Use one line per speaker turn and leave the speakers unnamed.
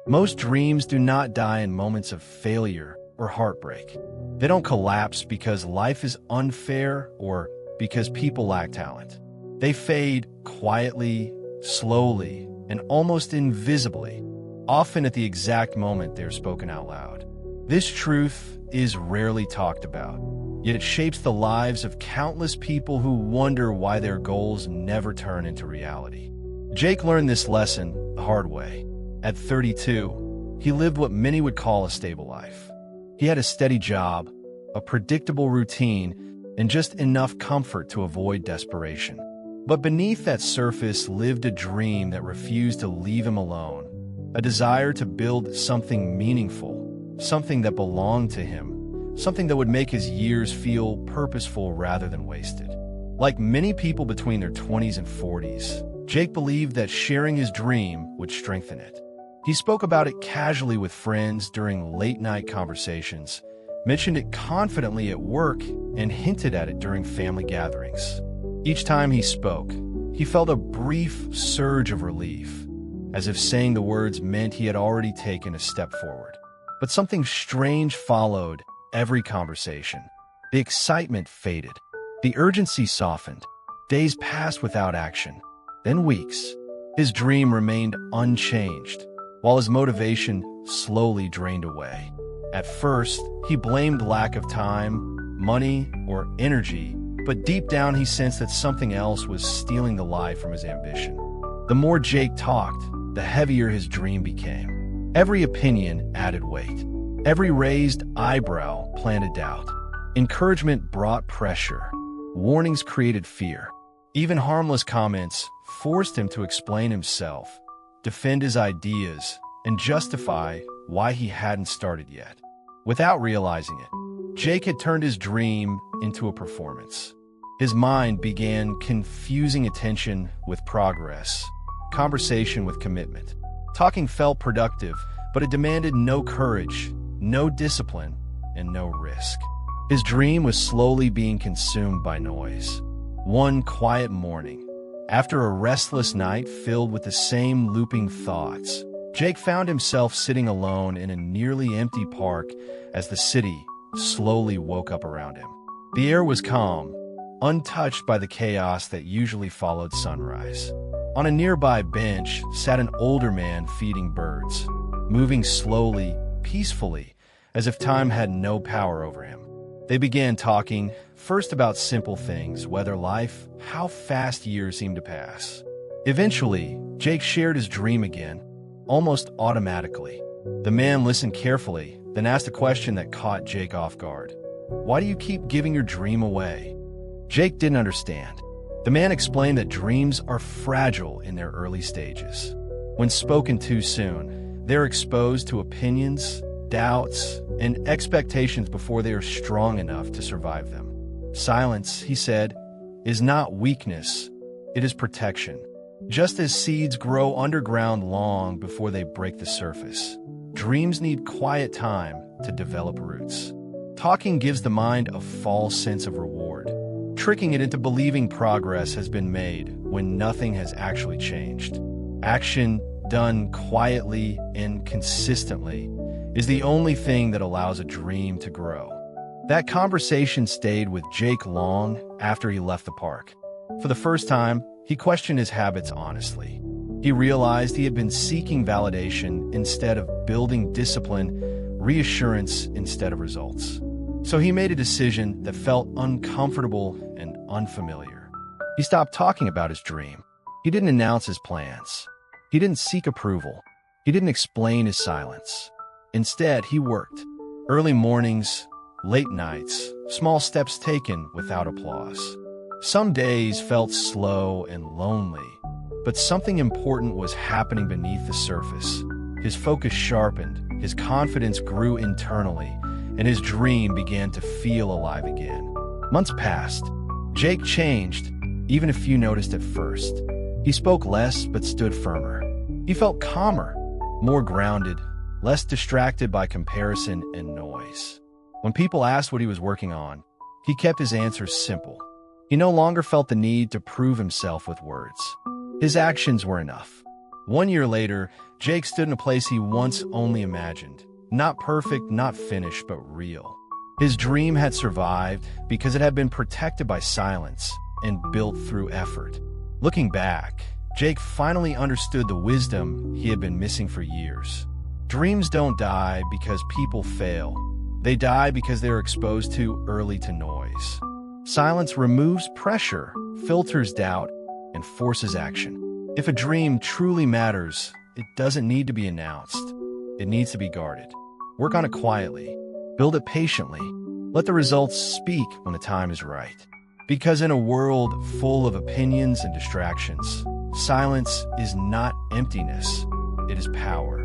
Most dreams do not die in moments of failure or heartbreak. They don't collapse because life is unfair or because people lack talent. They fade quietly, slowly, and almost invisibly, often at the exact moment they're spoken out loud. This truth is rarely talked about, yet it shapes the lives of countless people who wonder why their goals never turn into reality. Jake learned this lesson the hard way. At 32, he lived what many would call a stable life. He had a steady job, a predictable routine, and just enough comfort to avoid desperation. But beneath that surface lived a dream that refused to leave him alone, a desire to build something meaningful, something that belonged to him, something that would make his years feel purposeful rather than wasted. Like many people between their 20s and 40s, Jake believed that sharing his dream would strengthen it. He spoke about it casually with friends during late-night conversations, mentioned it confidently at work, and hinted at it during family gatherings. Each time he spoke, he felt a brief surge of relief, as if saying the words meant he had already taken a step forward. But something strange followed every conversation. The excitement faded. The urgency softened. Days passed without action, then weeks. His dream remained unchanged, while his motivation slowly drained away. At first, he blamed lack of time, money, or energy, but deep down he sensed that something else was stealing the life from his ambition. The more Jake talked, the heavier his dream became. Every opinion added weight. Every raised eyebrow planted doubt. Encouragement brought pressure. Warnings created fear. Even harmless comments forced him to explain himself, defend his ideas, and justify why he hadn't started yet. Without realizing it, Jake had turned his dream into a performance. His mind began confusing attention with progress, conversation with commitment. Talking felt productive, but it demanded no courage, no discipline, and no risk. His dream was slowly being consumed by noise. One quiet morning, after a restless night filled with the same looping thoughts, Jake found himself sitting alone in a nearly empty park as the city slowly woke up around him. The air was calm, untouched by the chaos that usually followed sunrise. On a nearby bench sat an older man feeding birds, moving slowly, peacefully, as if time had no power over him. They began talking, first about simple things, weather, life, how fast years seemed to pass. Eventually, Jake shared his dream again, almost automatically. The man listened carefully, then asked a question that caught Jake off guard. "Why do you keep giving your dream away?" Jake didn't understand. The man explained that dreams are fragile in their early stages. When spoken too soon, they're exposed to opinions, doubts, and expectations before they are strong enough to survive them. Silence, he said, is not weakness, it is protection. Just as seeds grow underground long before they break the surface, dreams need quiet time to develop roots. Talking gives the mind a false sense of reward, tricking it into believing progress has been made when nothing has actually changed. Action, done quietly and consistently, is the only thing that allows a dream to grow. That conversation stayed with Jake long after he left the park. For the first time, he questioned his habits honestly. He realized he had been seeking validation instead of building discipline, reassurance instead of results. So he made a decision that felt uncomfortable and unfamiliar. He stopped talking about his dream. He didn't announce his plans. He didn't seek approval. He didn't explain his silence. Instead, he worked. Early mornings, late nights, small steps taken without applause. Some days felt slow and lonely, but something important was happening beneath the surface. His focus sharpened, his confidence grew internally, and his dream began to feel alive again. Months passed. Jake changed, even if few noticed at first. He spoke less but stood firmer. He felt calmer, more grounded, less distracted by comparison and noise. When people asked what he was working on, he kept his answers simple. He no longer felt the need to prove himself with words. His actions were enough. 1 year later, Jake stood in a place he once only imagined. Not perfect, not finished, but real. His dream had survived because it had been protected by silence and built through effort. Looking back, Jake finally understood the wisdom he had been missing for years. Dreams don't die because people fail. They die because they are exposed too early to noise. Silence removes pressure, filters doubt, and forces action. If a dream truly matters, it doesn't need to be announced. It needs to be guarded. Work on it quietly. Build it patiently. Let the results speak when the time is right. Because in a world full of opinions and distractions, silence is not emptiness, it is power.